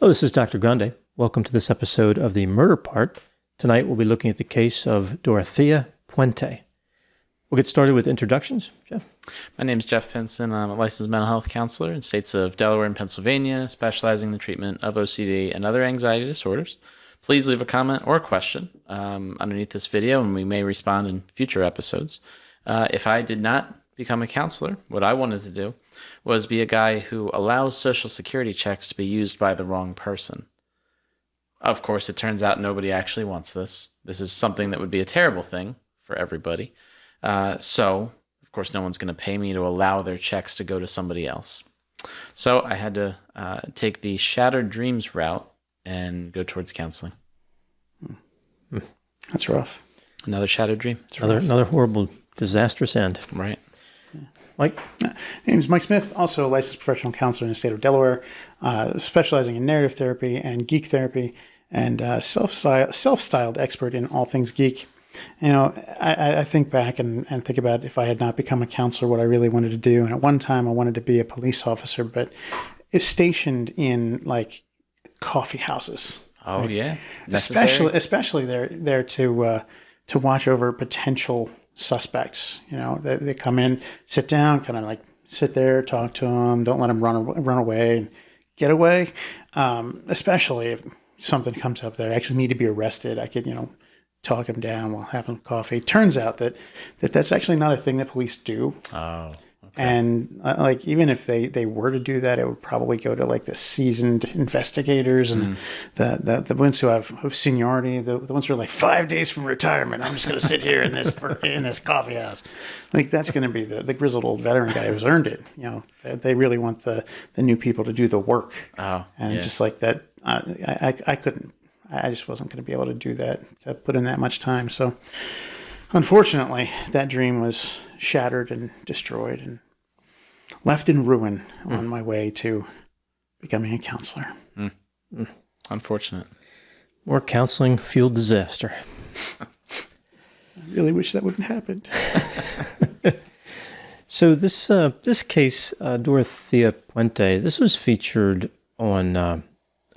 Hello, this is Dr. Grande. Welcome to this episode of the Murder Part. Tonight we'll be looking at the case of Dorothea Puente. We'll get started with introductions. Jeff? My name is Jeff Pincin. I'm a licensed mental health counselor in states of Delaware and Pennsylvania, specializing in the treatment of OCD and other anxiety disorders. Please leave a comment or a question underneath this video, and we may respond in future episodes. If I did not become a counselor, what I wanted to do was be a guy who allows Social Security checks to be used by the wrong person. Of course, it turns out nobody actually wants this. This is something that would be a terrible thing for everybody. So, of course, no one's going to pay me to allow their checks to go to somebody else. So I had to take the shattered dreams route and go towards counseling. That's rough. Another shattered dream. Another horrible, disastrous end. Right. Mike? My name is Mike Smith, also a licensed professional counselor in the state of Delaware, specializing in narrative therapy and geek therapy, and self-styled expert in all things geek. You know, I think back and think about if I had not become a counselor, what I really wanted to do. And at one time, I wanted to be a police officer, but is stationed in like coffee houses. Oh, right? Yeah. Especially there to watch over potential suspects. You know, they come in, sit down, kind of like sit there, talk to them, don't let them run away and get away. Especially if something comes up that I actually need to be arrested, I could, talk them down while having coffee. Turns out that's actually not a thing that police do. Oh. Okay. And even if they were to do that, it would probably go to like the seasoned investigators and the ones who have seniority, the ones who are like 5 days from retirement. I'm just going to sit here in this coffee house. Like that's going to be the grizzled old veteran guy who's earned it. You know, they really want the new people to do the work. Oh, and yeah. Just like that, I couldn't. I just wasn't going to be able to do that, to put in that much time. So unfortunately, that dream was shattered and destroyed and left in ruin on my way to becoming a counselor. Unfortunate. More counseling fueled disaster. I really wish that wouldn't happen. So this case, Dorothea Puente, this was featured on a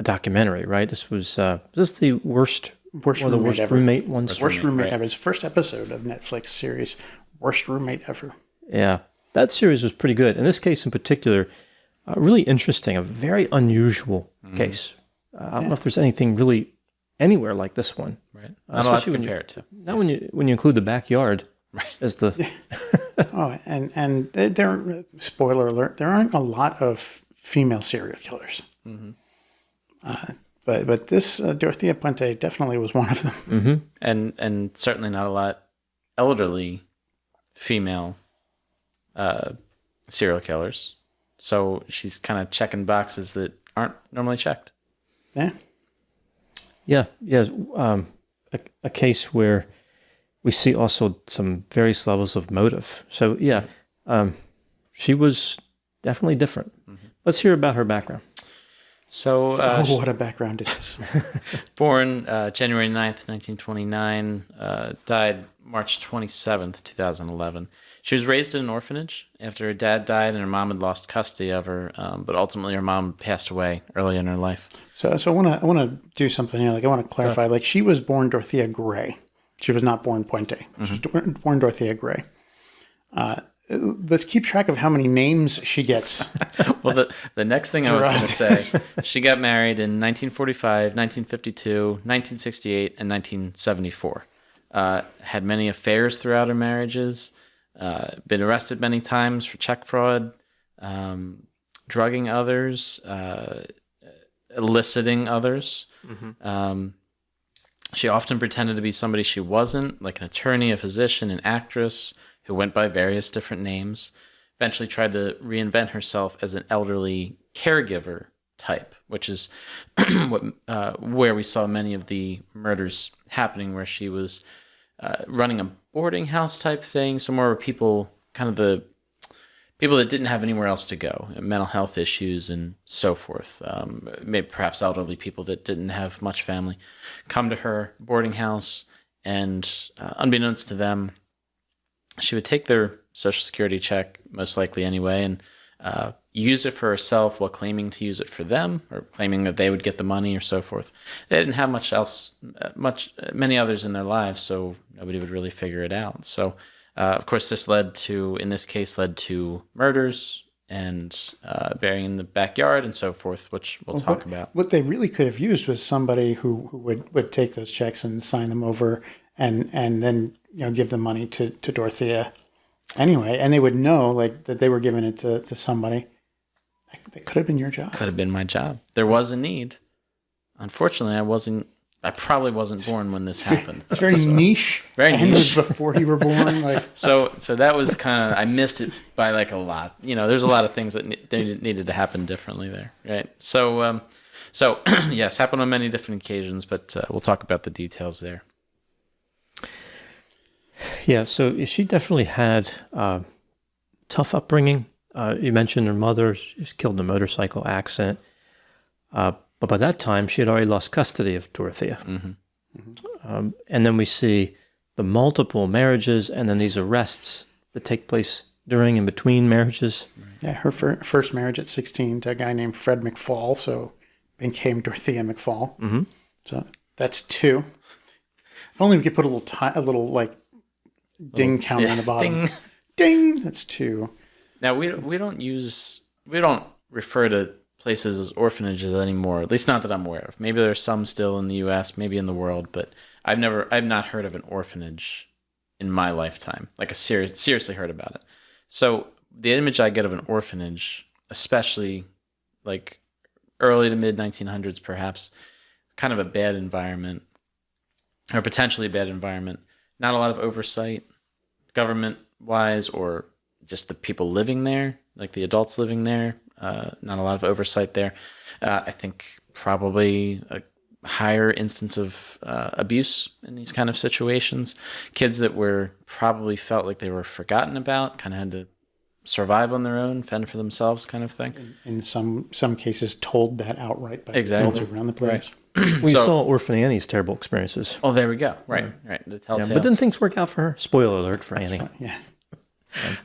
documentary, right? This was this the worst roommate ones? Worst roommate ever. It's the first episode of Netflix series, Worst Roommate Ever. Yeah, that series was pretty good. In this case in particular, really interesting, a very unusual case. I don't know if there's anything really anywher like this one. Right. Not a lot to compare it to. Not when you include the backyard as the... Oh, and there, spoiler alert, there aren't a lot of female serial killers. Mm-hmm. But this Dorothea Puente definitely was one of them. Mm-hmm. And certainly not a lot elderly female serial killers. So she's kind of checking boxes that aren't normally checked. Yeah. Yeah. A case where we see also some various levels of motive. So yeah, she was definitely different. Mm-hmm. Let's hear about her background. So, what a background it is. Born January 9th, 1929, died March 27th, 2011. She was raised in an orphanage after her dad died and her mom had lost custody of her, but ultimately her mom passed away early in her life. So I want to do something here. Like I want to clarify. Like she was born Dorothea Gray. She was not born Puente. She was born Dorothea Gray. Let's keep track of how many names she gets. Well, the next thing I was going to say, she got married in 1945, 1952, 1968, and 1974. Had many affairs throughout her marriages, been arrested many times for check fraud, drugging others, eliciting others. Mm-hmm. She often pretended to be somebody she wasn't, like an attorney, a physician, an actress, who went by various different names, eventually tried to reinvent herself as an elderly caregiver type, which is where we saw many of the murders happening, where she was running a boarding house type thing, somewhere where people, kind of the people that didn't have anywhere else to go, mental health issues and so forth, maybe perhaps elderly people that didn't have much family, come to her boarding house, and unbeknownst to them, she would take their Social Security check, most likely anyway, and use it for herself while claiming to use it for them, or claiming that they would get the money or so forth. They didn't have many others in their lives, so nobody would really figure it out. So, of course, this led to murders and burying in the backyard and so forth, which we'll talk about. What they really could have used was somebody who would take those checks and sign them over, and then give the money to Dorothea anyway, and they would know like that they were giving it to somebody. That could have been your job. Could have been my job. There was a need. Unfortunately, I probably wasn't born when this happened. It's very niche. Very and niche. It was before you were born. Like So that was kind of, I missed it by like a lot. There's a lot of things that needed to happen differently there, right? So yes, happened on many different occasions, but we'll talk about the details there. Yeah, so she definitely had tough upbringing. You mentioned her mother. She was killed in a motorcycle accident. But by that time, she had already lost custody of Dorothea. And then we see the multiple marriages and then these arrests that take place during and between marriages. yeah, her first marriage at 16 to a guy named Fred McFall, so became Dorothea McFall. So that's 2. If only we could put a little like ding counter on the bottom. Ding. Ding. That's 2. Now we don't refer to places as orphanages anymore. At least not that I'm aware of. Maybe there's some still in the U.S., maybe in the world, but I've not heard of an orphanage in my lifetime. Like seriously heard about it. So the image I get of an orphanage, especially like early to mid 1900s, perhaps, kind of a bad environment, or potentially a bad environment. Not a lot of oversight, government-wise, or just the people living there, like the adults living there. Not a lot of oversight there. I think probably a higher instance of abuse in these kind of situations. Kids that were probably felt like they were forgotten about, kind of had to survive on their own, fend for themselves, kind of thing. In some cases, told that outright by Exactly. adults around the place. We saw Orphan Annie's terrible experiences. Oh, there we go. Right. The telltale. Yeah, but didn't things work out for her? Spoiler alert for Annie. Yeah.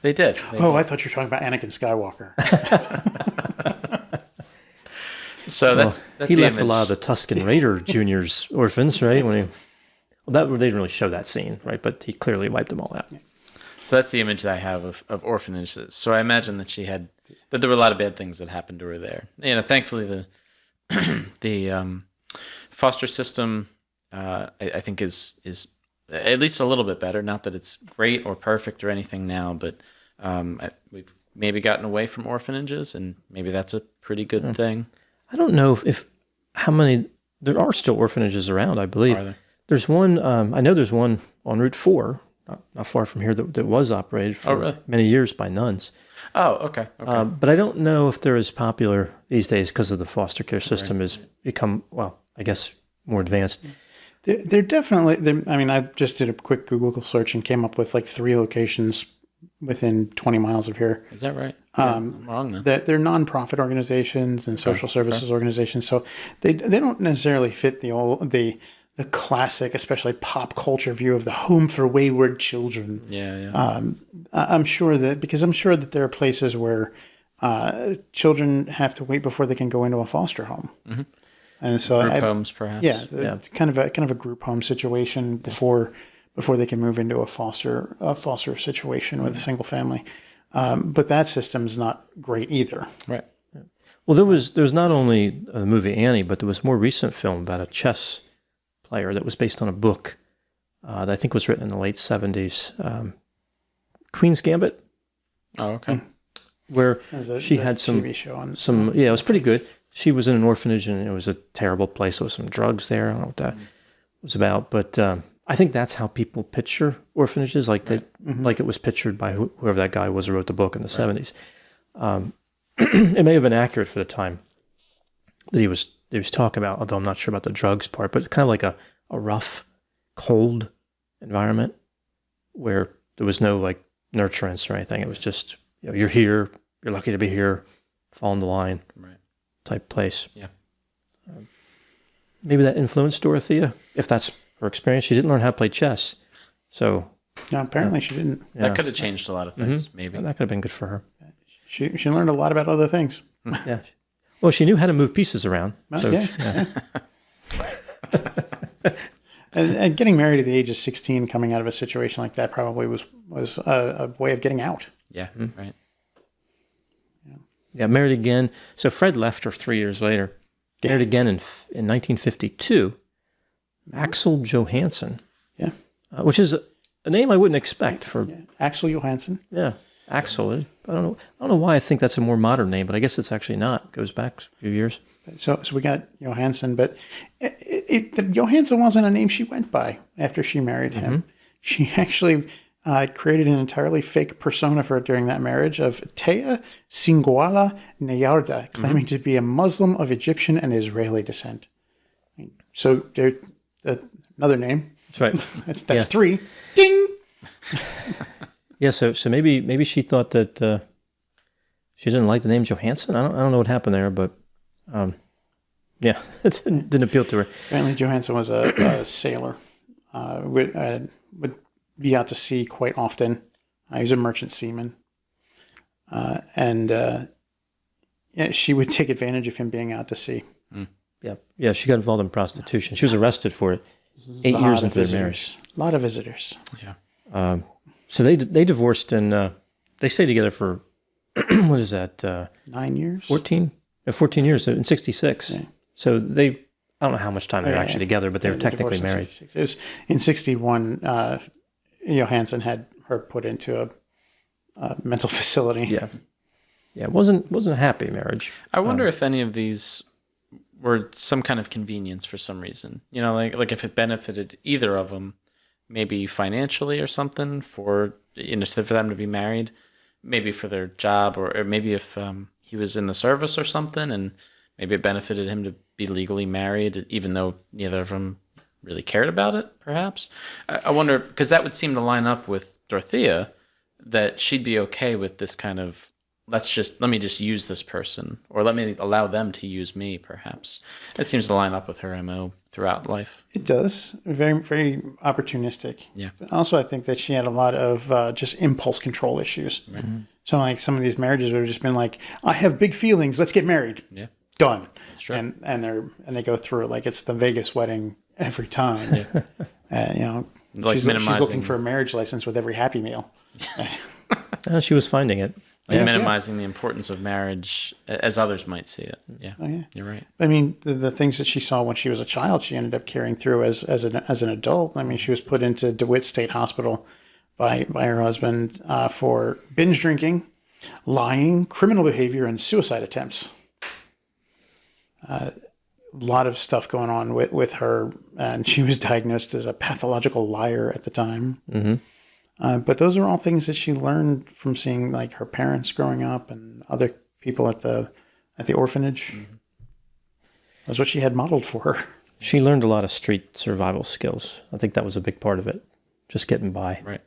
They did. I thought you were talking about Anakin Skywalker. So that's he the left image. a lot of the Tusken Raider Junior's orphans, right? They didn't really show that scene, right? But he clearly wiped them all out. So that's the image that I have of orphanages. So I imagine that that there were a lot of bad things that happened to her there. Thankfully the foster system, I think is at least a little bit better. Not that it's great or perfect or anything now, but we've maybe gotten away from orphanages, and maybe that's a pretty good thing. I don't know if how many there are still orphanages around. I believe Are there? there's one. I know there's one on Route 4, not far from here, that was operated for really? many years by nuns. Oh, okay. But I don't know if they're as popular these days because of the foster care system has become, well, I guess more advanced. They're definitely. I mean, I just did a quick Google search and came up with like 3 locations within 20 miles of here. Is that right? I'm wrong then. They're nonprofit organizations and social services organizations, so they don't necessarily fit the classic, especially pop culture view of the home for wayward children. Yeah. I'm sure that there are places where children have to wait before they can go into a foster home, and so Group homes, perhaps. yeah, it's kind of a group home situation before they can move into a foster situation with a single family. But that system's not great either. Right. Well, there was not only the movie Annie, but there was a more recent film about a chess player that was based on a book that I think was written in the late 70s. Queen's Gambit. Oh, okay. Where she had some TV show on it was pretty good. She was in an orphanage and it was a terrible place. There was some drugs there. I don't know what that was about, but I think that's how people picture orphanages, like like it was pictured by whoever that guy was who wrote the book in the 70s. It may have been accurate for the time that he was talking about, although I'm not sure about the drugs part, but kind of like a rough, cold environment where there was no like nurturance or anything. It was just, you're here, you're lucky to be here, fall in the line, type place. Yeah. Maybe that influenced Dorothea, if that's her experience. She didn't learn how to play chess, so No, apparently she didn't. That could have changed a lot of things, maybe. that could have been good for her. She learned a lot about other things. Yeah. Well, she knew how to move pieces around. So, Yeah. And getting married at the age of 16, coming out of a situation like that, probably was a way of getting out. Yeah. Right. Yeah, married again. So Fred left her 3 years later. Yeah. Married again in 1952. Axel Johansson. Yeah. Which is a name I wouldn't expect for. Yeah. Axel Johansson. Yeah, Axel. I don't know why I think that's a more modern name, but I guess it's actually not. It goes back a few years. So we got Johansson, but Johansson wasn't a name she went by after she married him. She actually created an entirely fake persona for her during that marriage of Tea Singoala Nayarda, claiming to be a Muslim of Egyptian and Israeli descent. So there's another name. That's right. That's three. Ding! Yeah, so maybe she thought that she didn't like the name Johansson. I don't know what happened there, but yeah, it didn't appeal to her. Apparently, Johansson was a sailor. Would be out to sea quite often. He was a merchant seaman, and she would take advantage of him being out to sea. Yeah, she got involved in prostitution. She was arrested for it 8 years into their marriage. A lot of visitors. Yeah. So they divorced and they stayed together for what is that? 9 years. 14 years in '66. Yeah. So I don't know how much time they were actually together, but they were technically married. It was in '61. Johansson had her put into a mental facility. Yeah, it wasn't a happy marriage. I wonder if any of these were some kind of convenience for some reason. You know, like if it benefited either of them, maybe financially or something for them to be married, maybe for their job, or maybe if he was in the service or something, and maybe it benefited him to be legally married, even though neither of them really cared about it, perhaps. I wonder, because that would seem to line up with Dorothea, that she'd be okay with this kind of, let me just use this person, or let me allow them to use me, perhaps. It seems to line up with her MO throughout life. It does. Very, very opportunistic. Yeah. But also, I think that she had a lot of just impulse control issues. Right. So, like, some of these marriages would have just been like, I have big feelings, let's get married. Yeah. Done. That's true. And they go through it like it's the Vegas wedding every time. Yeah. Like she's looking for a marriage license with every Happy Meal. She was finding it. Like minimizing the importance of marriage as others might see it. Yeah. Oh, yeah. You're right. I mean, the things that she saw when she was a child, she ended up carrying through as an adult. I mean, she was put into DeWitt State Hospital by her husband for binge drinking, lying, criminal behavior, and suicide attempts. A lot of stuff going on with her, and she was diagnosed as a pathological liar at the time. Mm-hmm. But those are all things that she learned from seeing, like, her parents growing up and other people at the orphanage. Mm-hmm. That's what she had modeled for her. She learned a lot of street survival skills. I think that was a big part of it, just getting by. Right.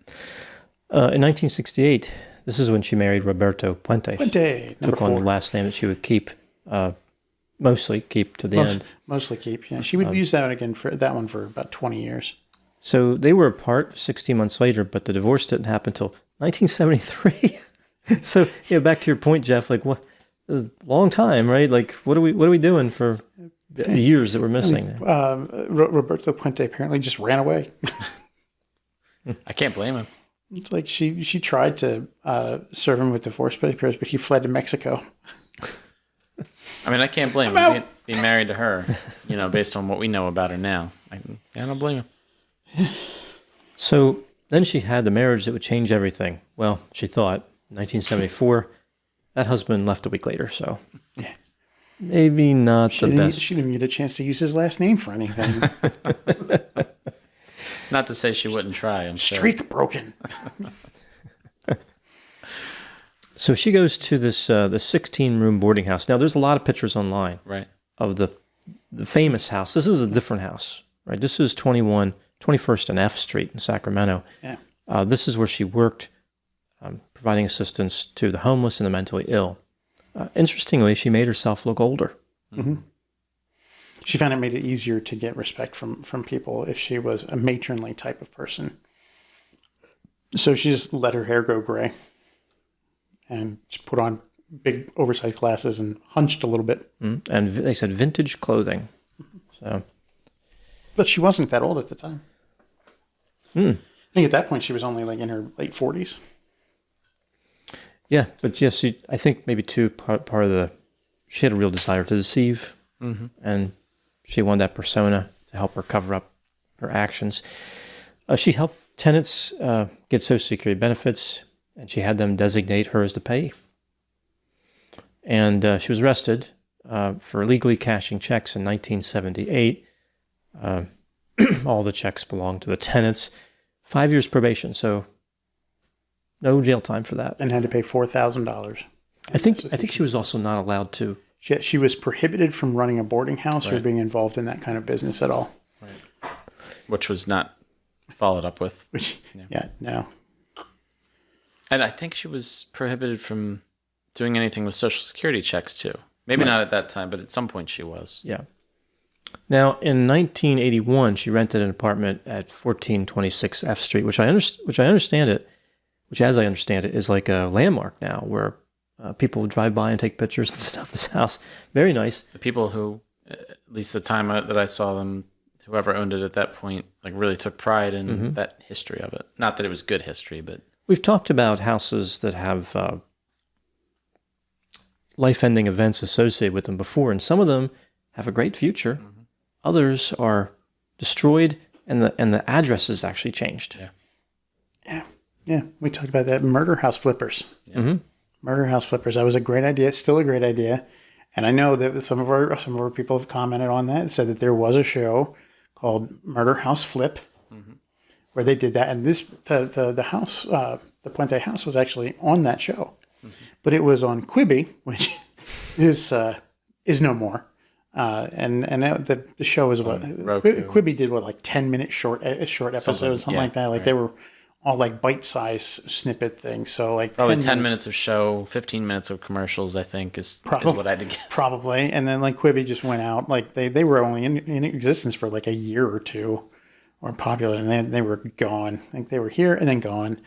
In 1968, this is when she married Roberto Puente. Took on the last name that she would keep, mostly keep to the end. Mostly keep, yeah. She would use that one for about 20 years. So they were apart 16 months later, but the divorce didn't happen until 1973. So, back to your point, Jeff, like, what? It was a long time, right? Like, what are we doing for the years that we're missing? Roberto Puente apparently just ran away. I can't blame him. It's like she tried to serve him with divorce papers, but he fled to Mexico. I mean, I can't blame him being married to her, based on what we know about her now. I don't blame him. So then she had the marriage that would change everything. Well, she thought. 1974, that husband left a week later, so maybe not the best. She didn't get a chance to use his last name for anything. Not to say she wouldn't try. I'm sure. Streak broken. So she goes to this the 16-room boarding house. Now, there's a lot of pictures online, right, of the famous house. This is a different house, right? This is 21st and F Street in Sacramento. Yeah. This is where she worked, providing assistance to the homeless and the mentally ill. Interestingly, she made herself look older. Mm-hmm. She found it made it easier to get respect from people if she was a matronly type of person. So she just let her hair go gray and just put on big oversized glasses and hunched a little bit. And they said vintage clothing. So, But she wasn't that old at the time. I think at that point she was only like in her late 40s. yeah, but yes, I think maybe too part of she had a real desire to deceive, and she wanted that persona to help her cover up her actions. She helped tenants get Social Security benefits, and she had them designate her as the payee. And she was arrested for illegally cashing checks in 1978. All the checks belonged to the tenants. 5 years probation, so no jail time for that. And had to pay $4,000. I think she was also not allowed to. She was prohibited from running a boarding house or being involved in that kind of business at all. Right. Which was not followed up with. No. And I think she was prohibited from doing anything with Social Security checks too. Maybe not at that time, but at some point she was. Yeah. Now, in 1981, she rented an apartment at 1426 F Street, which as I understand it, is like a landmark now, where people drive by and take pictures and stuff of this house. Very nice. The people who, at least the time that I saw them, whoever owned it at that point, like really took pride in that history of it. Not that it was good history, but We've talked about houses that have life-ending events associated with them before, and some of them have a great future. Others are destroyed, and the address is actually changed. Yeah. We talked about that. Murder house flippers. Murder house flippers. That was a great idea. It's still a great idea. And I know that some of our people have commented on that and said that there was a show called Murder House Flip where they did that. And the house, the Puente house was actually on that show. But it was on Quibi, which is no more. And the show was what Quibi did like 10-minute short episodes, something like that. Like they were all like bite-sized snippet things. So like probably 10 minutes of show, 15 minutes of commercials, I think is what I did guess. Probably. And then like Quibi just went out. Like they were only in existence for like a year or two, or popular, and then they were gone. I think they were here and then gone.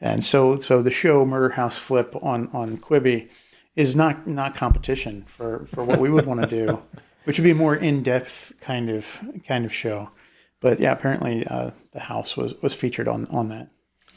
And so the show Murder House Flip on Quibi is not competition for what we would want to do, which would be a more in-depth kind of show. But yeah, apparently the house was featured on that.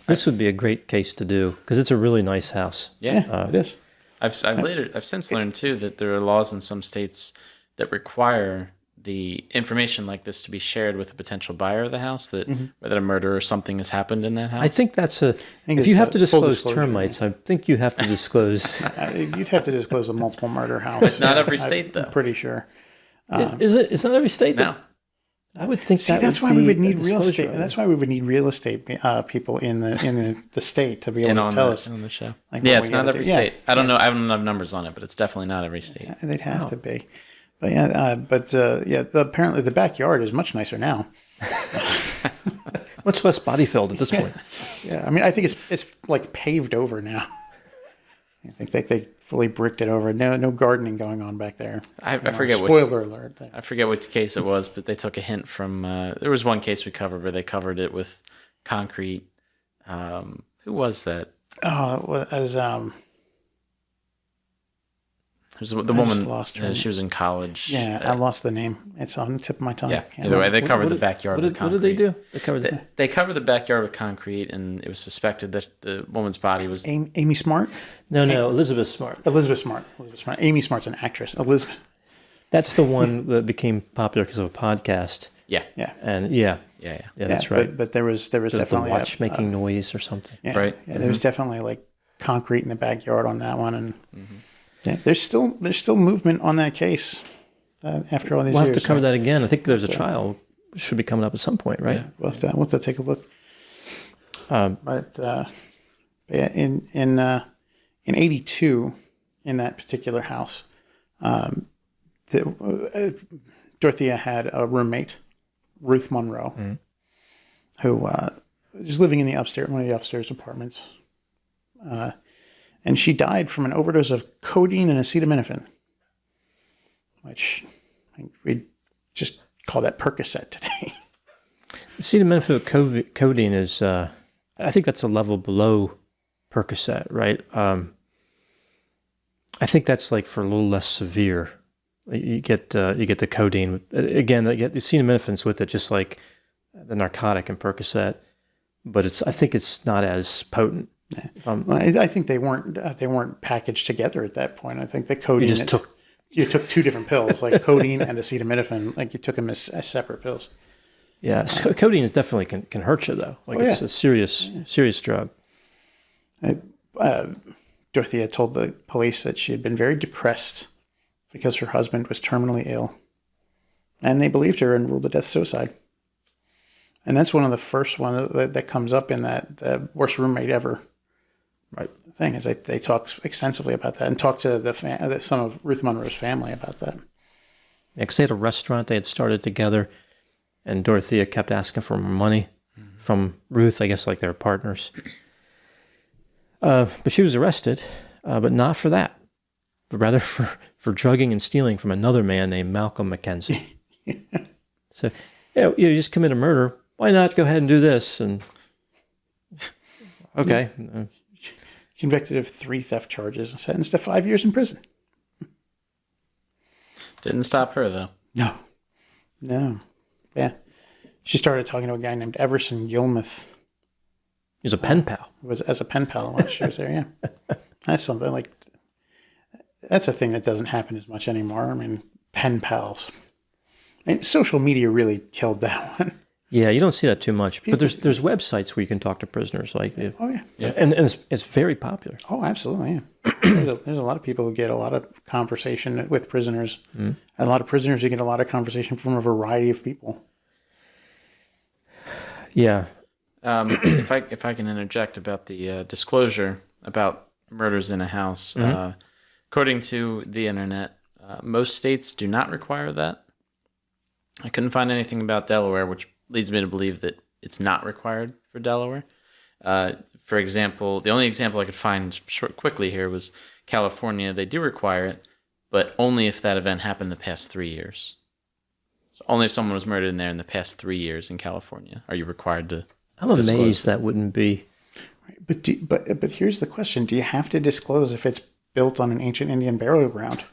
This would be a great case to do because it's a really nice house. Yeah, it is. I've since learned too that there are laws in some states that require the information like this to be shared with a potential buyer of the house, that whether a murder or something has happened in that house. I think that's if you have to disclose termites, I think you have to disclose. You'd have to disclose a multiple murder house. It's not every state, though. I'm pretty sure. Is it? It's not every state. No. I would think that's why we would need real estate. That's why we would need real estate people in the state to be able to tell us on the show. Like, it's not every state. I don't know. I don't have numbers on it, but it's definitely not every state. They'd have to be. But apparently the backyard is much nicer now. Much less body filled at this point. Yeah, I mean, I think it's like paved over now. I think they fully bricked it over. No gardening going on back there. I forget what. Spoiler alert. I forget which case it was, but they took a hint from. There was one case we covered where they covered it with concrete. Who was that? Oh, as It was the woman. Lost her. She was in college. Yeah, I lost the name. It's on the tip of my tongue. Yeah. Either way, they covered the backyard with concrete. What did they do? They covered They covered the backyard with concrete, and it was suspected that the woman's body was. Amy Smart? No, Elizabeth Smart. Elizabeth Smart. Amy Smart's an actress. Elizabeth. That's the one that became popular because of a podcast. Yeah. And that's right. But there was definitely the watch making noise or something. Yeah, right. Yeah, there was definitely like concrete in the backyard on that one, and yeah, there's still movement on that case after all these years. We'll have to cover that again. I think there's a trial should be coming up at some point, right? Yeah, we'll have to take a look. But in '82, in that particular house, Dorothea had a roommate, Ruth Monroe, who was living in one of the upstairs apartments. And she died from an overdose of codeine and acetaminophen, which we'd just call that Percocet today. Acetaminophen codeine is, I think that's a level below Percocet, right? I I think that's like for a little less severe. You get the codeine again. You get the acetaminophen's with it, just like the narcotic and Percocet, but I think it's not as potent. Well, I think they weren't packaged together at that point. I think the codeine you took two different pills, like codeine and acetaminophen, like you took them as separate pills. Yeah, codeine is definitely can hurt you though. Like it's a serious drug. Dorothea told the police that she had been very depressed because her husband was terminally ill, and they believed her and ruled the death suicide. And that's one of the first one that comes up in that the worst roommate ever. Right. Thing is they talk extensively about that and talk to some of Ruth Monroe's family about that. Yeah, because they had a restaurant they had started together, and Dorothea kept asking for more money from Ruth. I guess like they were partners. But she was arrested, but not for that, but rather for drugging and stealing from another man named Malcolm Mackenzie. So, you just commit a murder. Why not go ahead and do this? And okay. Convicted of 3 theft charges and sentenced to 5 years in prison. Didn't stop her, though. No. Yeah. She started talking to a guy named Everson Gilmuth. He was a pen pal. Was as a pen pal while she was there, yeah. That's something like... That's a thing that doesn't happen as much anymore. I mean, pen pals. I mean, social media really killed that one. Yeah, you don't see that too much. But there's websites where you can talk to prisoners. Like, oh, yeah. And it's very popular. Oh, absolutely, yeah. There's a lot of people who get a lot of conversation with prisoners. And a lot of prisoners who get a lot of conversation from a variety of people. Yeah. If I can interject about the disclosure about murders in a house, according to the internet, most states do not require that. I couldn't find anything about Delaware, which leads me to believe that it's not required for Delaware. For example, the only example I could find quickly here was California. They do require it, but only if that event happened in the past 3 years. So only if someone was murdered in there in the past 3 years in California are you required to. I'm amazed that wouldn't be. But here's the question: do you have to disclose if it's built on an ancient Indian burial ground?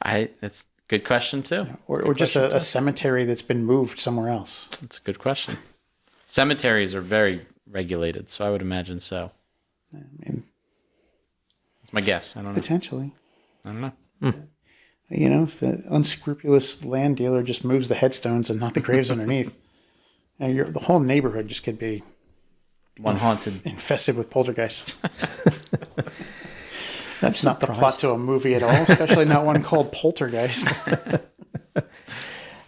That's a good question too. Or just a cemetery that's been moved somewhere else. That's a good question. Cemeteries are very regulated, so I would imagine so. I mean, it's my guess. I don't know. Potentially. I don't know. You know, if the unscrupulous land dealer just moves the headstones and not the graves underneath, the whole neighborhood just could be infested with poltergeists. That's not the plot to a movie at all, especially not one called Poltergeist.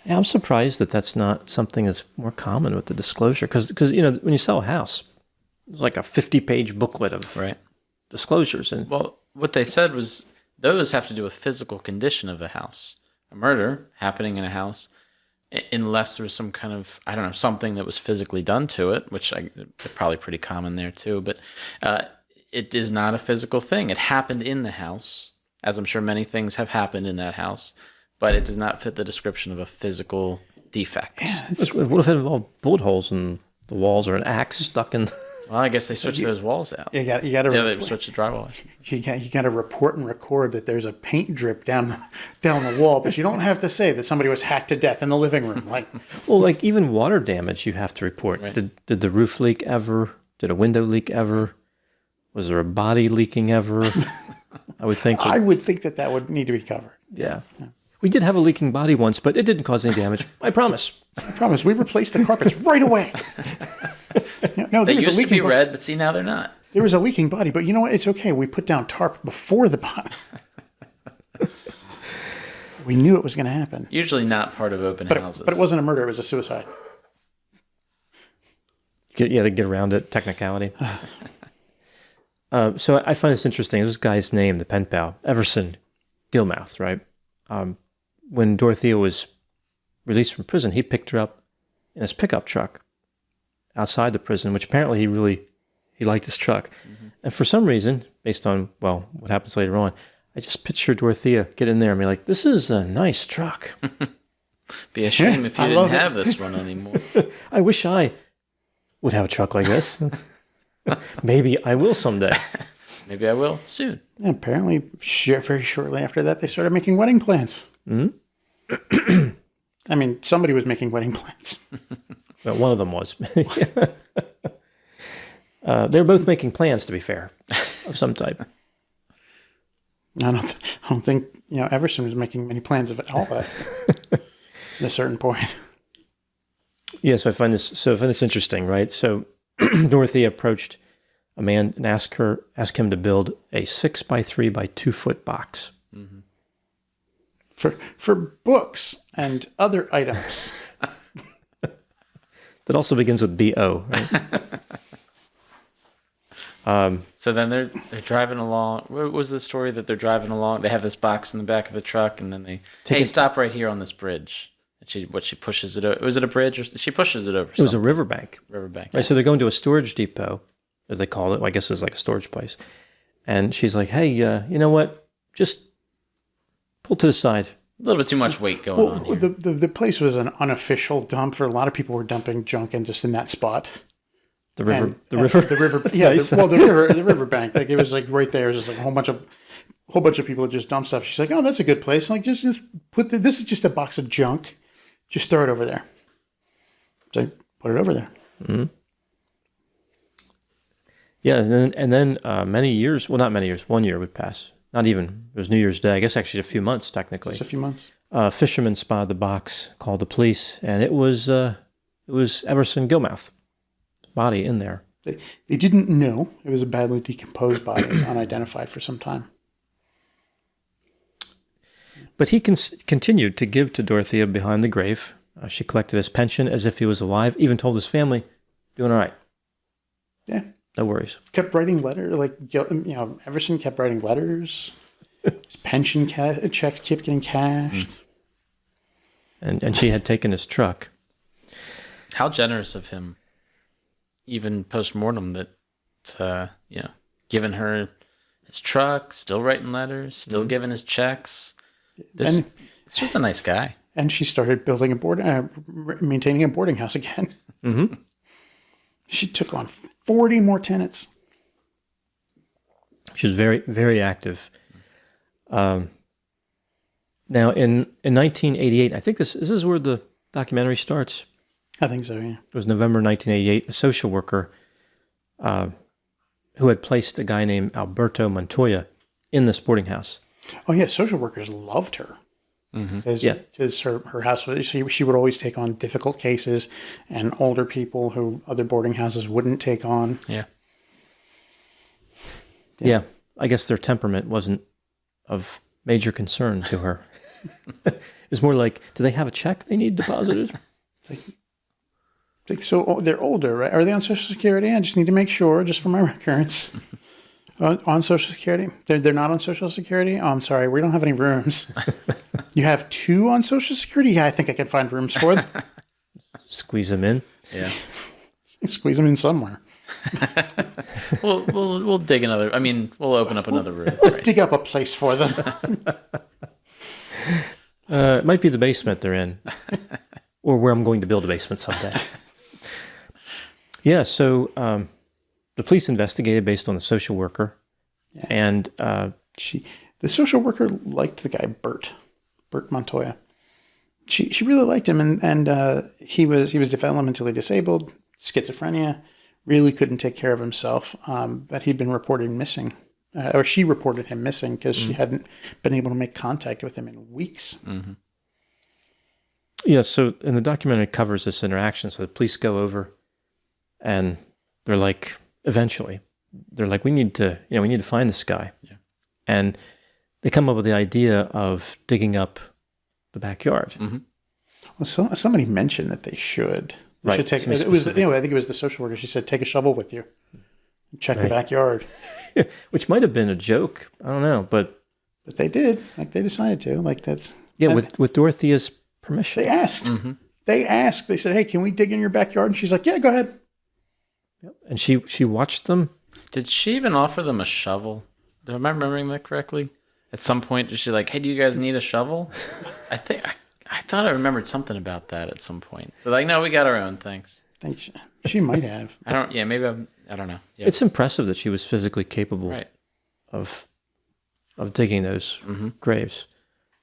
Yeah, I'm surprised that that's not something that's more common with the disclosure. Because when you sell a house, it's like a 50-page booklet of disclosures. And well, what they said was those have to do with physical condition of the house. A murder happening in a house, unless there was some kind of, I don't know, something that was physically done to it, which they're probably pretty common there too. But it is not a physical thing. It happened in the house, as I'm sure many things have happened in that house, but it does not fit the description of a physical defect. Yeah, what if it involved bullet holes in the walls or an axe stuck in? Well, I guess they switched those walls out. You got to. They switched the drywall. You got to report and record that there's a paint drip down the wall, but you don't have to say that somebody was hacked to death in the living room. Like even water damage, you have to report. Right. Did the roof leak ever? Did a window leak ever? Was there a body leaking ever? I would think that would need to be covered. Yeah. We did have a leaking body once, but it didn't cause any damage. I promise. We replaced the carpets right away. No, they used to be red, but see, now they're not. There was a leaking body, but you know what? It's okay. We put down tarp before the body. We knew it was going to happen. Usually not part of open houses. But it wasn't a murder. It was a suicide. They get around it, technicality. So I find this interesting. This guy's name, the pen pal, Everson Gilmouth, right? When Dorothea was released from prison, he picked her up in his pickup truck outside the prison, which apparently he liked this truck. Mm-hmm. And for some reason, based on, what happens later on, I just picture Dorothea get in there and be like, this is a nice truck. Be a shame if you didn't have this one anymore. I wish I would have a truck like this. Maybe I will someday. Maybe I will soon. And apparently, very shortly after that, they started making wedding plans. Mm-hmm. I mean, somebody was making wedding plans. Well, one of them was. They're both making plans, to be fair, of some type. I don't think Everson was making many plans of it all at a certain point. Yeah, so I find this interesting, right? So Dorothea approached a man and asked him to build a 6x3 by 2 foot box. Mm-hmm. For books and other items. That also begins with B-O, right? So then they're driving along. What was the story that they're driving along? They have this box in the back of the truck, and then they stop right here on this bridge. And she pushes it over. Was it a bridge, or she pushes it over? It was a riverbank. Riverbank. Right, so they're going to a storage depot, as they call it. I guess it's like a storage place. And she's like, "Hey, you know what? Just pull to the side." A little bit too much weight going on here. The place was an unofficial dump for a lot of people were dumping junk in just in that spot. The river. The river. Nice. The riverbank. Like it was like right there. It was just like a whole bunch of people that just dump stuff. She's like, "Oh, that's a good place. Like just put this is just a box of junk. Just throw it over there." So put it over there. Mm-hmm. Yeah, and then many years. Well, not many years. 1 year would pass. Not even. It was New Year's Day. I guess actually a few months technically. Just a few months. Fishermen spotted the box, called the police, and it was Everson Gilmouth. Body in there. They didn't know it was a badly decomposed body. It was unidentified for some time. But he continued to give to Dorothea behind the grave. She collected his pension as if he was alive, even told his family, "Doing all right. Yeah. No worries." Kept writing letters, Everson kept writing letters. His pension checks kept getting cashed. And she had taken his truck. How generous of him, even post-mortem, that, giving her his truck, still writing letters, still giving his checks. This was a nice guy. And she started building maintaining a boarding house again. Mm-hmm. She took on 40 more tenants. She was very, very active. Now, in 1988, I think this is where the documentary starts. I think so, yeah. It was November 1988. A social worker who had placed a guy named Alberto Montoya in this boarding house. Oh, yeah. Social workers loved her. Because her house was, she would always take on difficult cases and older people who other boarding houses wouldn't take on. Yeah. I guess their temperament wasn't of major concern to her. It's more like, do they have a check they need deposited? So they're older, right? Are they on Social Security? I just need to make sure, just for my records. On Social Security? They're not on Social Security? Oh, I'm sorry. We don't have any rooms. You have 2 on Social Security? Yeah, I think I can find rooms for them. Squeeze them in. Yeah. Squeeze them in somewhere. We'll dig another. I mean, we'll open up another room. We'll right? dig up a place for them. It might be the basement they're in, or where I'm going to build a basement someday. Yeah, so the police investigated based on the social worker, and the social worker liked the guy Bert Montoya. She really liked him, and he was developmentally disabled, schizophrenia, really couldn't take care of himself, but he'd been reported missing. Or she reported him missing because she hadn't been able to make contact with him in weeks. Mm-hmm. Yeah, so and the documentary covers this interaction. So the police go over, and they're like, eventually, they're like, we need to find this guy. Yeah. And they come up with the idea of digging up the backyard. Mm-hmm. Well, somebody mentioned that they should. They should take. It was I think it was the social worker. She said, "Take a shovel with you, check the backyard." Which might have been a joke. I don't know, but they did. Like they decided to. Like that's with Dorothea's permission. They asked. Mm-hmm. They asked. They said, "Hey, can we dig in your backyard?" And she's like, "Yeah, go ahead." Yep. And she watched them. Did she even offer them a shovel? Am I remembering that correctly? At some point, is she like, "Hey, do you guys need a shovel?" I thought I remembered something about that at some point. They're like, "No, we got our own, thanks." I think she might have. I don't. Yeah, maybe I don't know. Yep. It's impressive that she was physically capable, right? of digging those graves.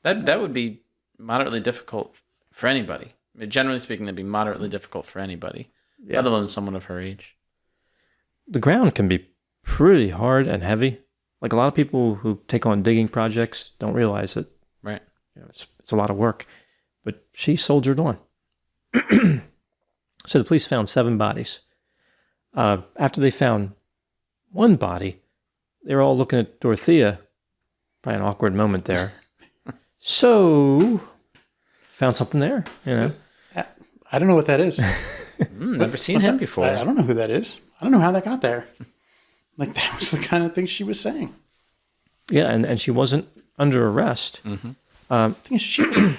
That would be moderately difficult for anybody. I mean, generally speaking, that'd be moderately difficult for anybody, let alone someone of her age. The ground can be pretty hard and heavy. Like a lot of people who take on digging projects don't realize it. Right. It's a lot of work, but she soldiered on. So the police found 7 bodies. After they found one body, they were all looking at Dorothea. Probably an awkward moment there. So, found something there, I don't know what that is. Never seen him before. I don't know who that is. I don't know how that got there. Like, that was the kind of thing she was saying. Yeah, and she wasn't under arrest. The thing is,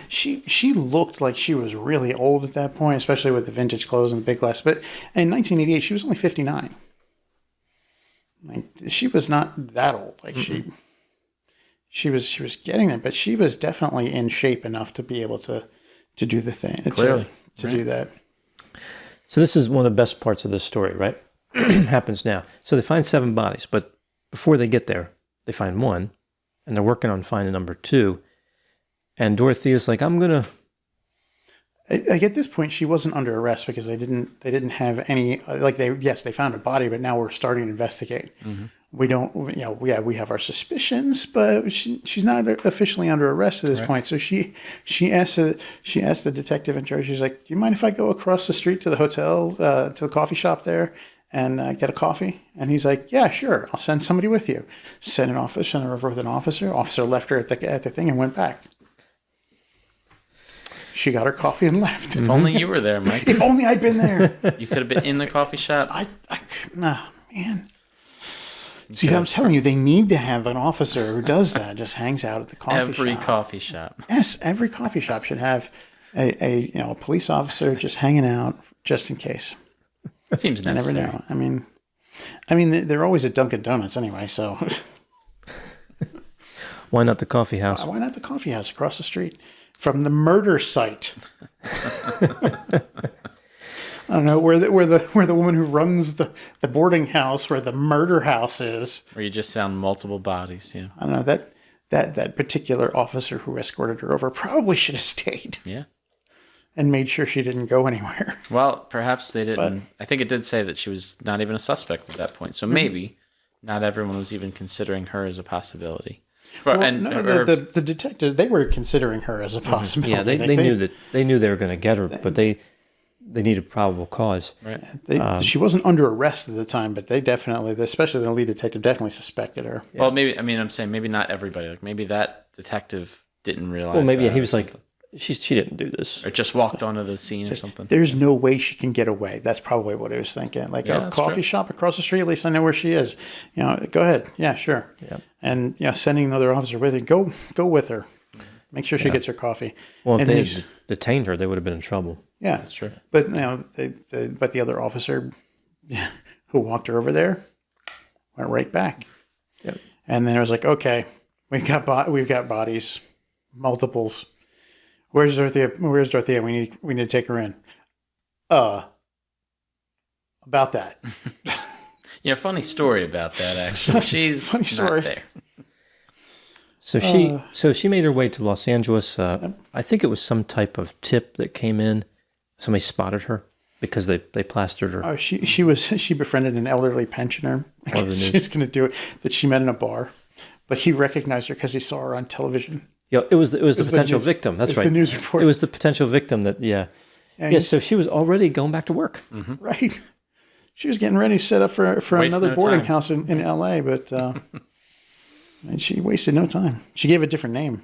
she looked like she was really old at that point, especially with the vintage clothes and the big glasses. But in 1988, she was only 59. Like, she was not that old. Like she was getting there, but she was definitely in shape enough to be able to do the thing. Clearly, to do that. So this is one of the best parts of this story, right? Happens now. So they find 7 bodies, but before they get there, they find 1, and they're working on finding number 2. And Dorothea's like, I'm gonna. Like at this point, she wasn't under arrest because they didn't have any, like they found a body, but now we're starting to investigate. We don't, we have our suspicions, but she's not officially under arrest at this point. So she asked the detective in charge. She's like, "Do you mind if I go across the street to the hotel, to the coffee shop there, and get a coffee?" And he's like, "Yeah, sure. I'll send somebody with you." Sent her over with an officer. Officer left her at the thing and went back. She got her coffee and left. If only you were there, Mike. If only I'd been there. You could have been in the coffee shop. Man. See, I'm telling you, they need to have an officer who does that, just hangs out at the coffee shop. Every coffee shop. Yes, every coffee shop should have a police officer just hanging out just in case. That seems necessary. You never know. I mean, they're always at Dunkin' Donuts anyway, so. Why not the coffee house? Why not the coffee house across the street from the murder site? I don't know where the woman who runs the boarding house, where the murder house is. Where you just found multiple bodies. Yeah. I don't know that particular officer who escorted her over probably should have stayed. Yeah. And made sure she didn't go anywhere. Well, perhaps they didn't. I think it did say that she was not even a suspect at that point. So maybe not everyone was even considering her as a possibility. The detective, they were considering her as a possibility. Yeah, they knew they were going to get her, but they needed probable cause. Right. She wasn't under arrest at the time, but they definitely, especially the lead detective, definitely suspected her. Yeah. Well, maybe. I mean, I'm saying maybe not everybody. Like maybe that detective didn't realize. Well, maybe he was like, she didn't do this, or just walked onto the scene or something. There's no way she can get away. That's probably what he was thinking. Like a coffee shop across the street. At least I know where she is. Go ahead. Yeah, sure. Yeah. And sending another officer with her. Go with her. Make sure she gets her coffee. Well, if they had detained her, they would have been in trouble. Yeah, that's true. But but the other officer who walked her over there went right back. Yep. And then it was like, okay, we've got bodies, multiples. Where's Dorothea? We need to take her in. About that. Funny story about that. Actually, she's not there. So she made her way to Los Angeles. I think it was some type of tip that came in. Somebody spotted her because they plastered her. Oh, she befriended an elderly pensioner. She's going to do it. That she met in a bar, but he recognized her because he saw her on television. Yeah, it was the potential victim. That's right. The news report. It was the potential victim that So she was already going back to work. Mm-hmm. Right. She was getting ready to set up for another boarding house in L.A., but and she wasted no time. She gave a different name.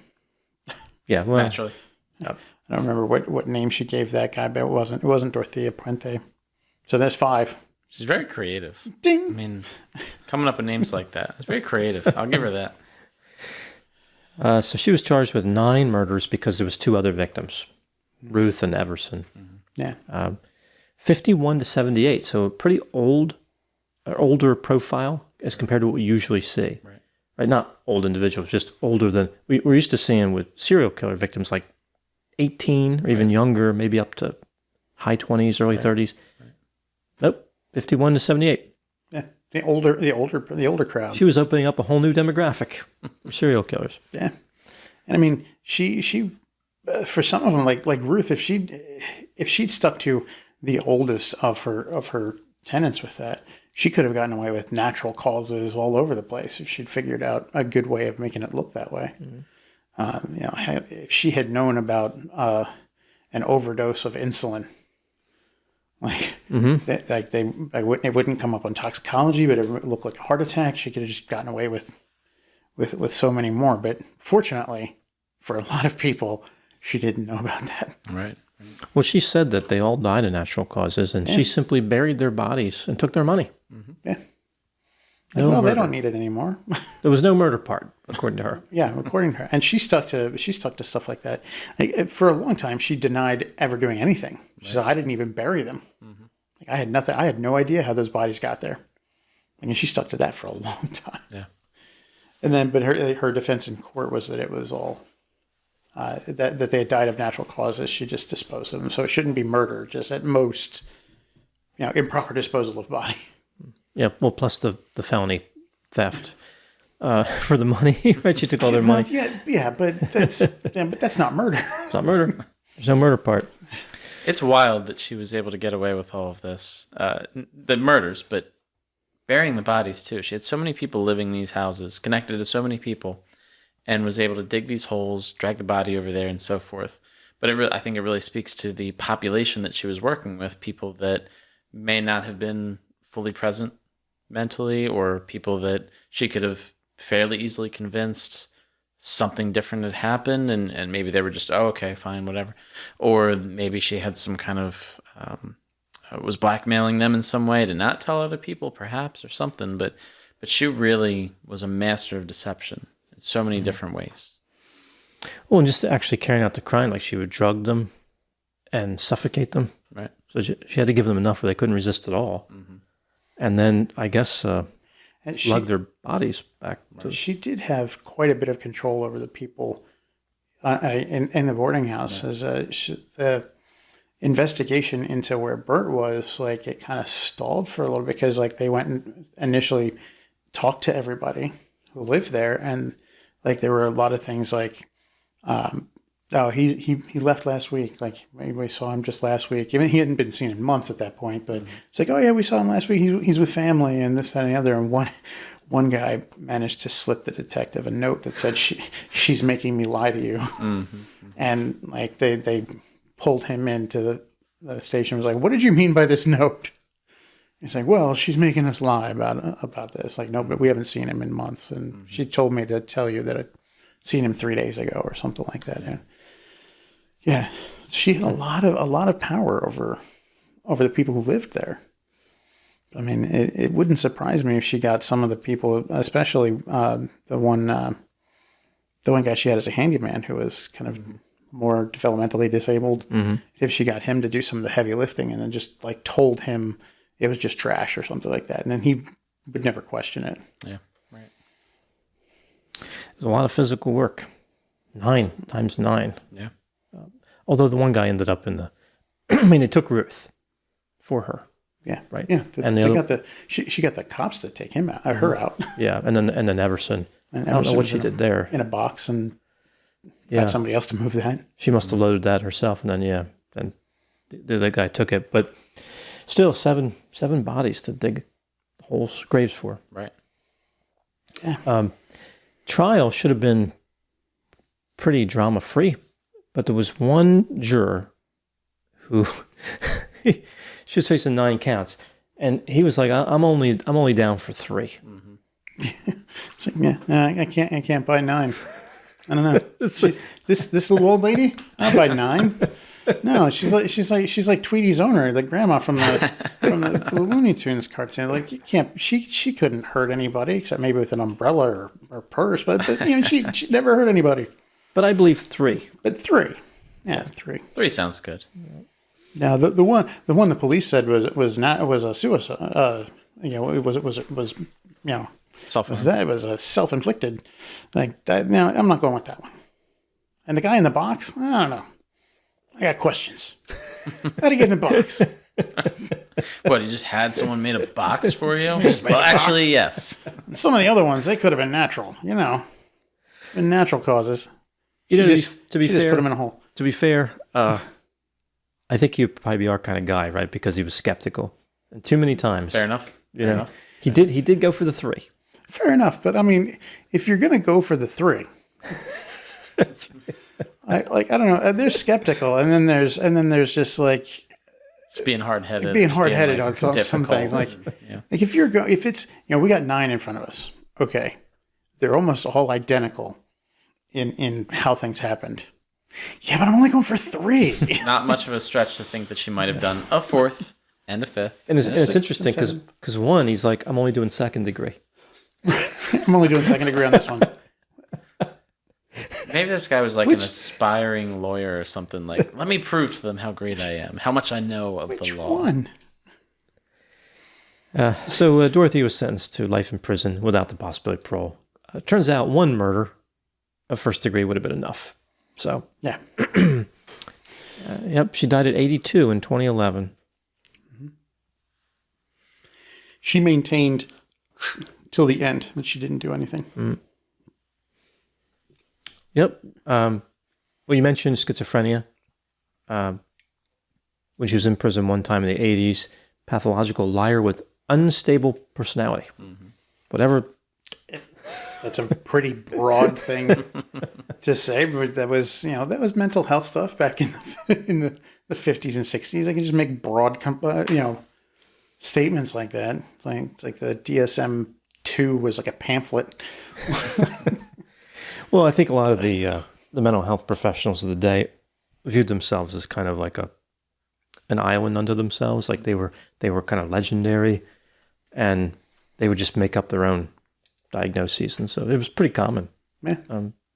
Yeah, well, naturally. I don't remember what name she gave that guy, but it wasn't Dorothea Puente. So there's 5. She's very creative. Ding. I mean, coming up with names like that, it's very creative. I'll give her that. So she was charged with 9 murders because there was 2 other victims, Ruth and Everson. Yeah. 51 to 78, so a pretty older profile as compared to what we usually see. Right? Not old individuals, just older than we're used to seeing with serial killer victims, like 18 or even younger, maybe up to high 20s, early 30s. Nope, 51 to 78. Yeah. the older crowd. She was opening up a whole new demographic for serial killers. Yeah, and I mean, she for some of them, like Ruth, if she'd stuck to the oldest of her tenants with that, she could have gotten away with natural causes all over the place if she'd figured out a good way of making it look that way. If she had known about an overdose of insulin, it wouldn't come up on toxicology, but it looked like a heart attack. She could have just gotten away with so many more. But fortunately, for a lot of people, she didn't know about that. Right. Well, she said that they all died of natural causes, and she simply buried their bodies and took their money. Yeah. No Well, they murder. don't need it anymore. There was no murder part, according to her. Yeah, according to her, and she stuck to stuff like that. Like, for a long time, she denied ever doing anything. She said, "I didn't even bury them. Like, I had nothing. I had no idea how those bodies got there." And she stuck to that for a long time. Yeah. And then, but her defense in court was that it was all that they had died of natural causes. She just disposed of them, so it shouldn't be murder. Just at most, improper disposal of body. Yeah, well, plus the felony theft for the money. Right? She took all their money. Yeah, but that's not murder. It's not murder. There's no murder part. It's wild that she was able to get away with all of this. The murders, but burying the bodies too. She had so many people living in these houses, connected to so many people, and was able to dig these holes, drag the body over there, and so forth. But I think it really speaks to the population that she was working with, people that may not have been fully present mentally, or people that she could have fairly easily convinced something different had happened, and maybe they were just, oh, okay, fine, whatever. Or maybe she had some kind of, was blackmailing them in some way to not tell other people, perhaps, or something. But she really was a master of deception in so many different ways. Well, and just actually carrying out the crime, like she would drug them and suffocate them. Right. So she had to give them enough where they couldn't resist at all. And then, I guess, lug their bodies back to... She did have quite a bit of control over the people in the boarding house. As the investigation into where Bert was, like, it kind of stalled for a little bit because, like, they went and initially talked to everybody who lived there, and, like, there were a lot of things like, he left last week. Like, we saw him just last week. Even he hadn't been seen in months at that point, but it's like, oh yeah, we saw him last week. He's with family and this, that, and the other. And one guy managed to slip the detective a note that said, she's making me lie to you. And like they pulled him into the station. Was like, what did you mean by this note? He's like, well, she's making us lie about this. Like, no, but we haven't seen him in months, and she told me to tell you that I'd seen him 3 days ago or something like that. Yeah, she had a lot of power over the people who lived there. I mean, it wouldn't surprise me if she got some of the people, especially the one guy she had as a handyman who was kind of more developmentally disabled. If she got him to do some of the heavy lifting and then just like told him it was just trash or something like that, and then he would never question it. Yeah, right. There's a lot of physical work. 9 times 9. Yeah. Although the one guy ended up in the... I mean, they took Ruth for her. Yeah. Right. Yeah. And she got the cops to take him out, her out. Yeah, and then Everson. I don't know what she did there. In a box and got somebody else to move that. She must have loaded that herself, and then the guy took it. But still, seven bodies to dig holes, graves for. Right. Yeah. Trial should have been pretty drama-free, but there was one juror who she was facing 9 counts, and he was like, "I'm only down for 3." It's like, yeah, I can't buy 9. I don't know. This little old lady, I'll buy 9. No, she's like Tweety's owner, the grandma from the Looney Tunes cartoon. Like, you can't. She couldn't hurt anybody except maybe with an umbrella or purse, but she never hurt anybody. But I believe 3. But 3, yeah, 3. 3 sounds good. Now the one the police said was a suicide. It was Self-inflicted. it was a self-inflicted, like that. Now I'm not going with that one. And the guy in the box, I don't know. I got questions. How'd he get in the box? What, you just had someone made a box for you? made Well, a box. actually, yes. Some of the other ones, they could have been natural, been natural causes. You know, To be fair, put him in a hole. To be fair, I think you probably be our kind of guy, right? Because he was skeptical, and too many times. Fair enough. You know, he did go for the 3. Fair enough, but I mean, if you're gonna go for the 3, I don't know. They're skeptical, and then there's just like Just being hard-headed. on some things. Like if it's we got 9 in front of us. Okay, they're almost all identical in how things happened. Yeah, but I'm only going for 3. Not much of a stretch to think that she might have done a 4th and a 5th. And it's interesting because one, he's like, I'm only doing 2nd degree. I'm only doing 2nd degree on this one. Maybe this guy was like an aspiring lawyer or something. Like, let me prove to them how great I am, how much I know of the law. One? So Dorothy was sentenced to life in prison without the possibility of parole. Turns out 1 murder of 1st degree would have been enough. So Yeah. yep, she died at 82 in 2011. She maintained till the end that she didn't do anything. Yep. Well, you mentioned schizophrenia. When she was in prison one time in the 80s, pathological liar with unstable personality. Whatever. That's a pretty broad thing to say, but that was mental health stuff back in the 50s and 60s. I can just make broad statements like that. It's like the DSM-2 was like a pamphlet. Well, I think a lot of the mental health professionals of the day viewed themselves as kind of like an island unto themselves. Like they were kind of legendary, and they would just make up their own diagnoses, and so it was pretty common. Yeah.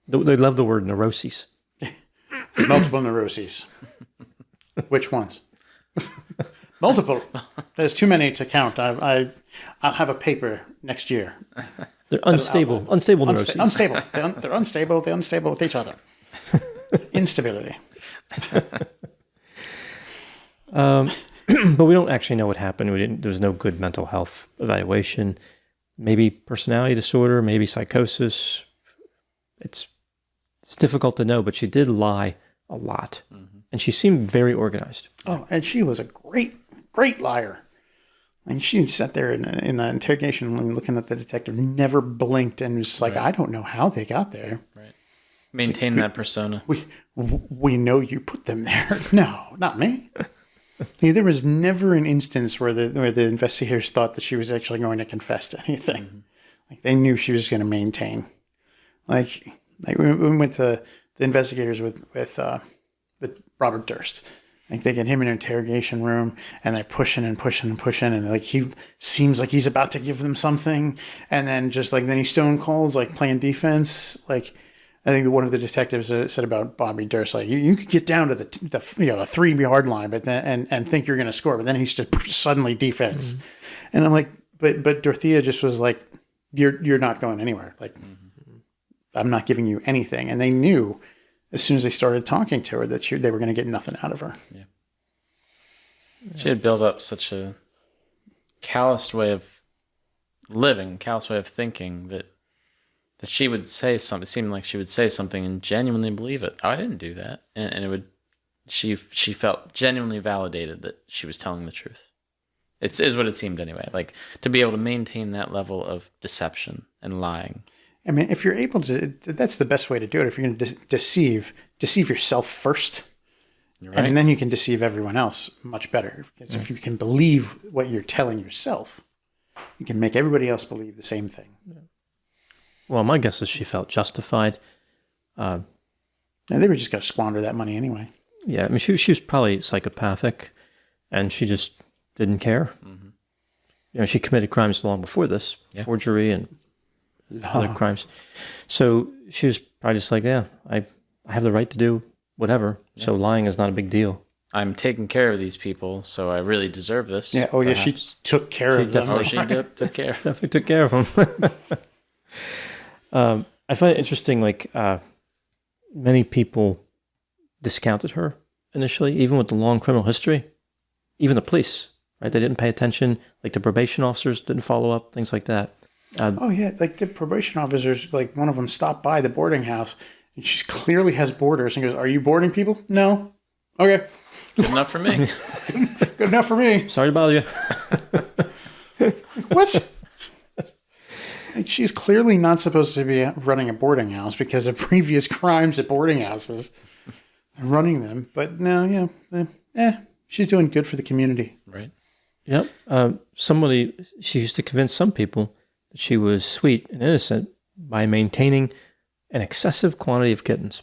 They love the word neuroses. Multiple neuroses. Which ones? Multiple. There's too many to count. I'll have a paper next year. They're unstable neuroses. Unstable. They're unstable. They're unstable with each other. Instability. But we don't actually know what happened. There was no good mental health evaluation. Maybe personality disorder, maybe psychosis. It's difficult to know, but she did lie a lot. And she seemed very organized. Oh, and she was a great liar. And she sat there in the interrogation room looking at the detective, never blinked, and was just like, I don't know how they got there. Right. Maintain that persona. We know you put them there. No, not me. Yeah, there was never an instance where the investigators thought that she was actually going to confess to anything. Like they knew she was going to maintain. Like we went to the investigators with Robert Durst. Like they get him in an interrogation room, and they're pushing, and like he seems like he's about to give them something, and then then he stone calls, like playing defense. Like I think one of the detectives said about Bobby Durst, like you could get down to the 3-yard line, but then and think you're going to score, but then he's just suddenly defense. And I'm like, but Dorothea just was like, you're not going anywhere. Like I'm not giving you anything, and they knew as soon as they started talking to her that they were going to get nothing out of her. Yeah. She had built up such a calloused way of living, calloused way of thinking that she would say something. It seemed like she would say something and genuinely believe it. Oh, I didn't do that, and it would. She felt genuinely validated that she was telling the truth. Is what it seemed anyway. Like to be able to maintain that level of deception and lying. I mean, if you're able to, that's the best way to do it. If you're going to deceive yourself first, Right. and then you can deceive everyone else much better. Because if you can believe what you're telling yourself, you can make everybody else believe the same thing. Well, my guess is she felt justified. And they were just going to squander that money anyway. Yeah, I mean, she was probably psychopathic, and she just didn't care. She committed crimes long before this, forgery and other crimes. So she was probably just like, I have the right to do whatever. Yeah. So lying is not a big deal. I'm taking care of these people, so I really deserve this. Yeah. Oh, perhaps. Yeah. She took care of them. She took care. Definitely took care of them. I find it interesting. Like many people discounted her initially, even with the long criminal history. even the police, right? They didn't pay attention. Like the probation officers didn't follow up, things like that. Oh yeah, like the probation officers, like one of them stopped by the boarding house, and she clearly has boarders, and goes, "Are you boarding people?" No. Okay. Good enough for me. Good enough for me. Sorry to bother you. What? Like, she's clearly not supposed to be running a boarding house because of previous crimes at boarding houses, running them. But no, she's doing good for the community. Right. Yep. She used to convince some people that she was sweet and innocent by maintaining an excessive quantity of kittens.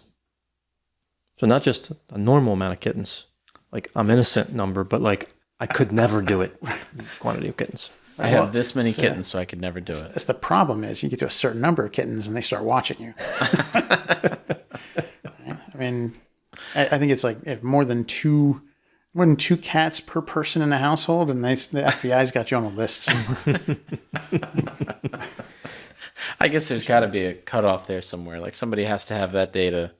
So not just a normal amount of kittens, like I'm innocent number, but like I could never do it. Quantity of kittens. I have this many kittens, so I could never do it. That's the problem is you get to a certain number of kittens and they start watching you. I mean, I think it's like if more than two cats per person in a household, and the FBI's got you on the list. I guess there's got to be a cutoff there somewhere. Like somebody has to have that data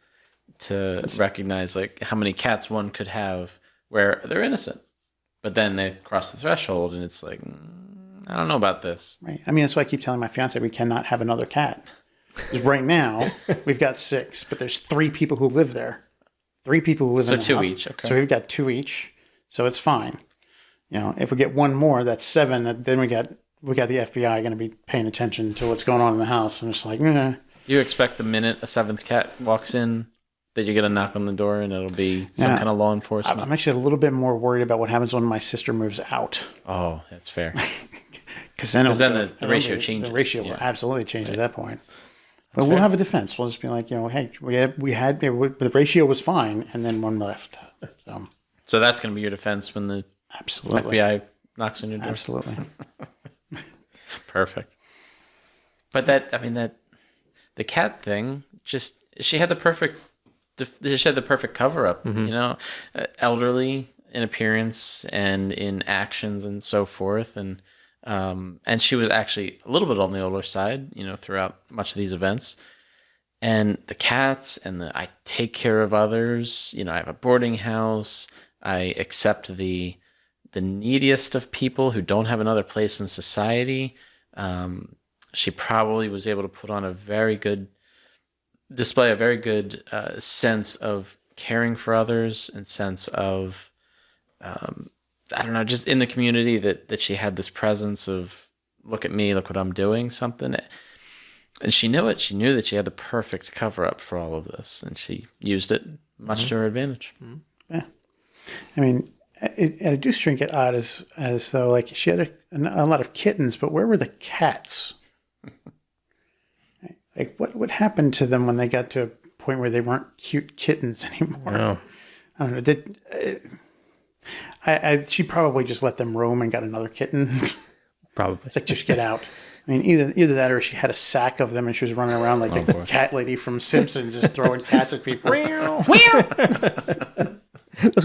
to recognize like how many cats one could have where they're innocent, but then they cross the threshold, and it's like, I don't know about this. Right. I mean, that's why I keep telling my fiance we cannot have another cat. 'Cause right now we've got 6, but there's 3 people who live there. 3 people who live in the 2 house. each. Okay. So we've got 2 each. So it's fine. You know, if we get one more, that's 7. Then we got the FBI going to be paying attention to what's going on in the house. And it's like, You expect the minute a 7th cat walks in that you're going to knock on the door and it'll be some kind of law enforcement? I'm actually a little bit more worried about what happens when my sister moves out. Oh, that's fair. Because then the ratio changes. The ratio will absolutely change at that point. But we'll have a defense. We'll just be like, hey, the ratio was fine, and then one left. So that's going to be your defense when the FBI knocks on your door? Absolutely. Perfect. But the cat thing, she had the perfect cover up, elderly in appearance and in actions and so forth. And she was actually a little bit on the older side, throughout much of these events. And the cats and I take care of others. I have a boarding house. I accept the neediest of people who don't have another place in society. She probably was able to put on a very good sense of caring for others and sense of, I don't know, just in the community that she had this presence of, look at me, look what I'm doing, something. And she knew it. She knew that she had the perfect cover up for all of this, and she used it much to her advantage. Mm-hmm. Yeah. I mean, I do think it odd as though like she had a lot of kittens, but where were the cats? Like what happened to them when they got to a point where they weren't cute kittens anymore? No. I don't know. She probably just let them roam and got another kitten. Probably. It's like, just get out. I mean, either that or she had a sack of them and she was running around like the cat lady from Simpsons, just throwing cats at people. That's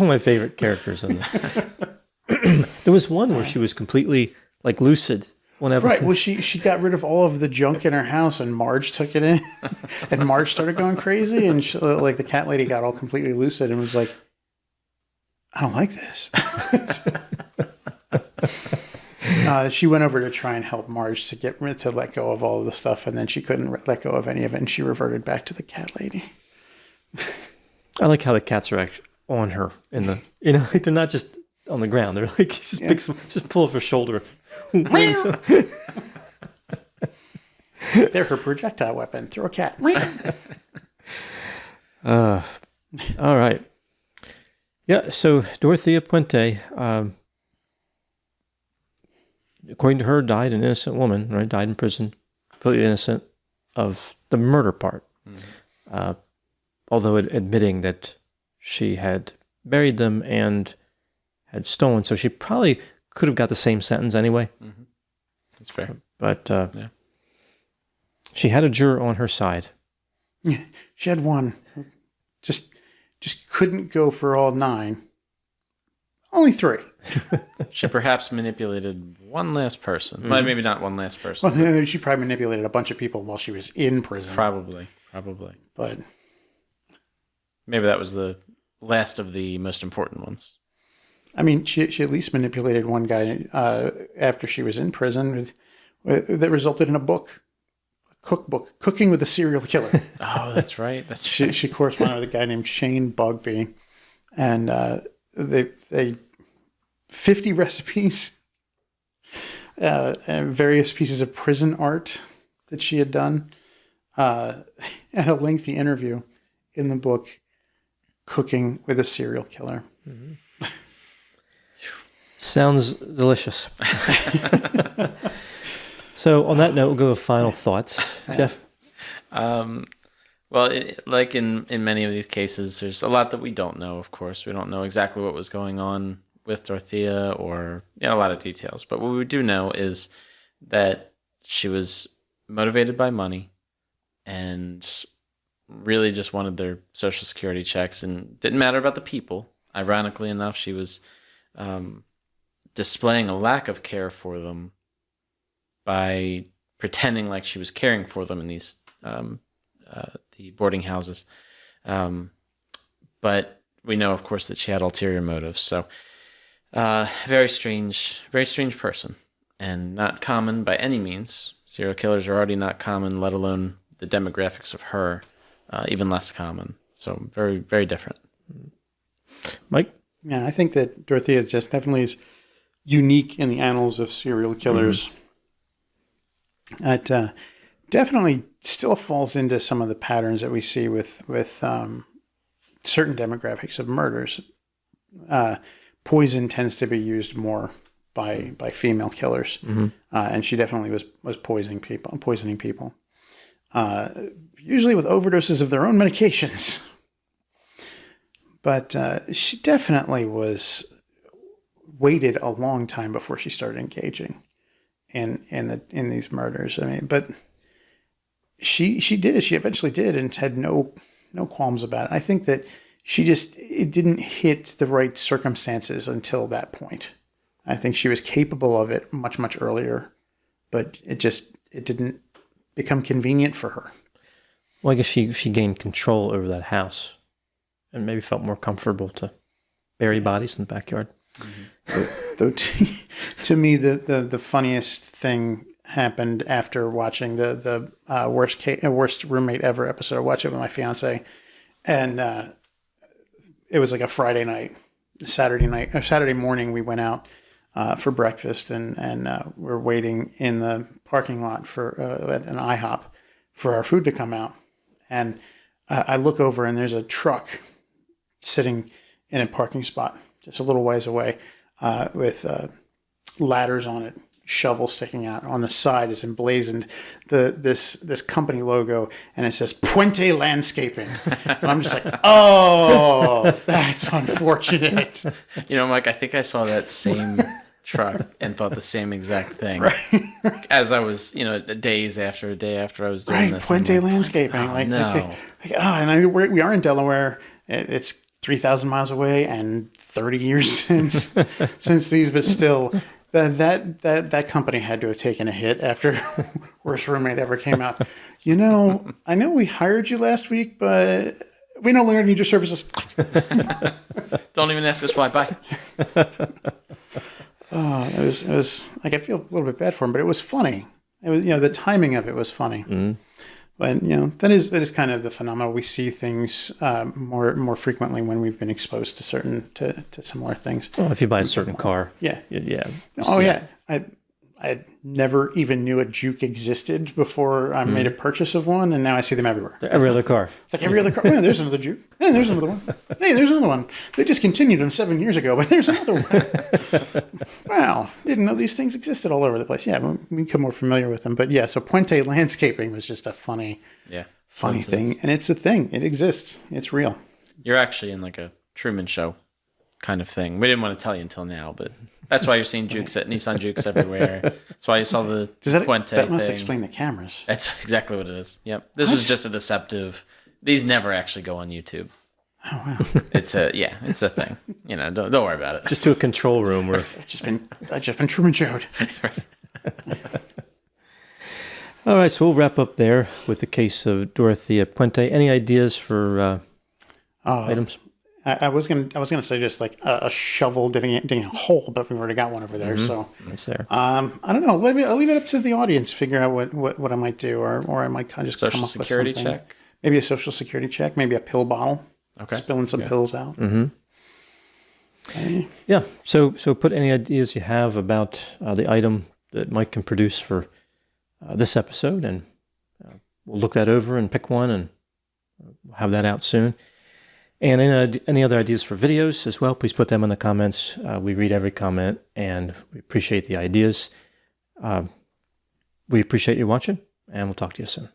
one of my favorite characters in there. There was one where she was completely like lucid whenever. Right. Well, she got rid of all of the junk in her house, and Marge took it in, and Marge started going crazy, and like the cat lady got all completely lucid and was like, "I don't like this." She went over to try and help Marge to let go of all of the stuff, and then she couldn't let go of any of it, and she reverted back to the cat lady. I like how the cats are actually on her like they're not just on the ground. They're like just pull off her shoulder. They're her projectile weapon. Throw a cat. All right. Yeah. So Dorothea Puente, according to her, died an innocent woman. Right, died in prison, completely innocent of the murder part. Mm-hmm. Although admitting that she had buried them and had stolen, so she probably could have got the same sentence anyway. Mm-hmm. That's fair. But she had a juror on her side. She had one. Just couldn't go for all 9. Only 3. She perhaps manipulated one last person. Mm-hmm. Well, maybe not one last person. Well, she probably manipulated a bunch of people while she was in prison. Probably. But maybe that was the last of the most important ones. I mean, she at least manipulated one guy after she was in prison that resulted in a book, a cookbook, Cooking with a Serial Killer. Oh, that's right. She corresponded with a guy named Shane Bugby, and they 50 recipes, and various pieces of prison art that she had done, and a lengthy interview in the book, Cooking with a Serial Killer. Mm-hmm. Sounds delicious. So on that note, we'll go with final thoughts. Jeff? Well, like in many of these cases, there's a lot that we don't know, of course. We don't know exactly what was going on with Dorothea or a lot of details. But what we do know is that she was motivated by money and really just wanted their Social Security checks and didn't matter about the people. Ironically enough, she was displaying a lack of care for them by pretending like she was caring for them in these the boarding houses. But we know, of course, that she had ulterior motives. So very strange person, and not common by any means. Serial killers are already not common, let alone the demographics of her, even less common. So very, very different. Mike? Yeah, I think that Dorothea just definitely is unique in the annals of serial killers. It definitely still falls into some of the patterns that we see with certain demographics of murders. Poison tends to be used more by female killers, and she definitely was poisoning people, usually with overdoses of their own medications. But she definitely waited a long time before she started engaging in these murders. I mean, but she eventually did, and had no qualms about it. I think that it didn't hit the right circumstances until that point. I think she was capable of it much earlier, but it didn't become convenient for her. Well, I guess she gained control over that house and maybe felt more comfortable to bury bodies in the backyard. Though to me, the funniest thing happened after watching the worst roommate ever episode. I watched it with my fiance, and it was like a Saturday morning. We went out for breakfast, and we're waiting in the parking lot for at an IHOP for our food to come out. And I look over, and there's a truck sitting in a parking spot just a little ways away, with ladders on it, shovel sticking out. On the side is emblazoned this company logo, and it says Puente Landscaping. And I'm just like, oh, that's unfortunate. Mike, I think I saw that same truck and thought the same exact thing. Right. As I was, a day after I was doing this. Puente Landscaping. No. And we are in Delaware. It's 3,000 miles away and 30 years since these, but still, that company had to have taken a hit after Worst Roommate Ever came out. I know we hired you last week, but we no longer need your services. Don't even ask us why. Bye. It was like, I feel a little bit bad for him, but it was funny. It was, the timing of it was funny. Mm-hmm. But that is kind of the phenomenon. We see things more frequently when we've been exposed to similar things. Well, if you buy a certain car, yeah. Oh yeah, I never even knew a Juke existed before I made a purchase of one, and now I see them everywhere. Every other car. It's like every other car. Oh, there's another Juke. Hey, there's another one. Hey, there's another one. They discontinued them 7 years ago, but there's another one. Wow, didn't know these things existed all over the place. Yeah, we become more familiar with them. But yeah, so Puente Landscaping was just a funny thing, and it's a thing. It exists. It's real. You're actually in like a Truman Show kind of thing. We didn't want to tell you until now, but that's why you're seeing Jukes at Nissan Jukes everywhere. That's why you saw the Puente That must thing. explain the cameras. That's exactly what it is. Yep. This was just a deceptive. These never actually go on YouTube. Oh wow. It's a thing. Don't worry about it. Just to a control room where I've just been Truman Showed. All right, so we'll wrap up there with the case of Dorothea Puente. Any ideas for items? I was gonna say just like a shovel digging a hole, but we've already got one over there. So It's there. I don't know. I'll leave it up to the audience to figure out what I might do, or I might kind of just Social come up security with something. check. Maybe a social security check. Maybe a pill bottle. Okay. Spilling some pills out. Okay. Yeah. So put any ideas you have about the item that Mike can produce for this episode, and we'll look that over and pick one, and we'll have that out soon. And any other ideas for videos as well, please put them in the comments. We read every comment, and we appreciate the ideas. We appreciate you watching, and we'll talk to you soon.